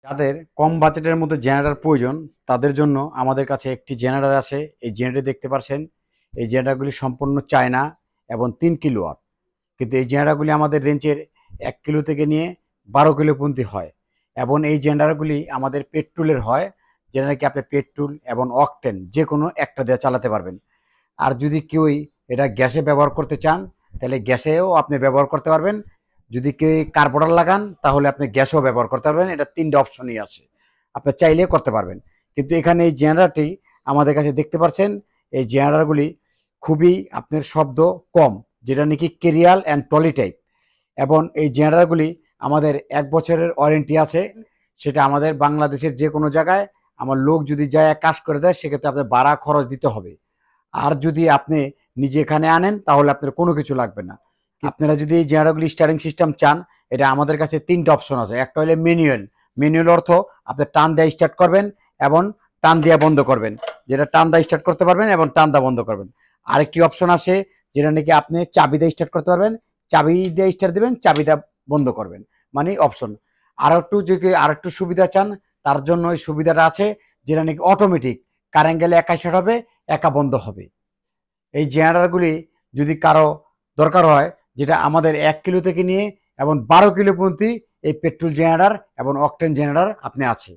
যাদের কম বাজেটের মধ্যে জেনারেটর প্রয়োজন তাদের জন্য আমাদের কাছে একটি জেনারেটর আছে। এই জেনারেটর দেখতে পাচ্ছেন, এই জেনারেটরগুলি সম্পূর্ণ চায়না এবং 3 কিলোওয়াট। কিন্তু এই জেনারেটরগুলি আমাদের রেঞ্জের 1 কিলো থেকে নিয়ে 12 কিলো পর্যন্ত হয়। এবং এই জেনারেটরগুলি আমাদের পেট্রোলের হয়, যেটা নাকি আপনি পেট্রোল এবং অকটেন যে কোনো একটা দিয়ে চালাতে পারবেন। আর যদি কেউই এটা গ্যাসে ব্যবহার করতে চান তাহলে গ্যাসেও আপনি ব্যবহার করতে পারবেন। যদি কেউ কার্বোরেটর লাগান তাহলে আপনি গ্যাসও ব্যবহার করতে পারবেন। এটা 3টে অপশনই আছে, আপনি চাইলে করতে পারবেন। কিন্তু এখানে এই জেনারেটরটি আমাদের কাছে দেখতে পাচ্ছেন, এই জেনারেটরগুলি খুবই আপনার শব্দ কম, যেটা নাকি কেরিয়াল অ্যান্ড টলি টাইপ। এবং এই জেনারেটরগুলি আমাদের 1 বছরের ওয়ারেন্টি আছে। সেটা আমাদের বাংলাদেশের যে কোনো জায়গায় আমার লোক যদি যায় কাজ করে দেয়, সেক্ষেত্রে আপনার ভাড়া খরচ দিতে হবে। আর যদি আপনি নিজে এখানে আনেন তাহলে আপনার কোনো কিছু লাগবে না। আপনারা যদি এই জেনারেটরগুলি স্টারিং সিস্টেম চান, এটা আমাদের কাছে 3টে অপশন আছে। একটা হলো ম্যানুয়াল। ম্যানুয়াল অর্থ আপনি টান দিয়ে স্টার্ট করবেন এবং টান দিয়ে বন্ধ করবেন, যেটা টান দিয়ে স্টার্ট করতে পারবেন এবং টান দিয়ে বন্ধ করবেন। আরেকটি অপশন আছে যেটা নাকি আপনি চাবি দিয়ে স্টার্ট করতে পারবেন, চাবি দিয়ে স্টার্ট দিবেন, চাবি দিয়ে বন্ধ করবেন, মানে অপশন। আর একটু যদি আর একটু সুবিধা চান তার জন্য এই সুবিধাটা আছে, যেটা নাকি অটোমেটিক, কারেন্ট গেলে একা স্টার্ট হবে একা বন্ধ হবে। এই জেনারেটরগুলি যদি কারো দরকার হয়, যেটা আমাদের 1 কিলো থেকে নিয়ে এবং 12 কিলো পর্যন্ত এই পেট্রোল জেনারেটর এবং অকটেন জেনারেটর আপনি আছে।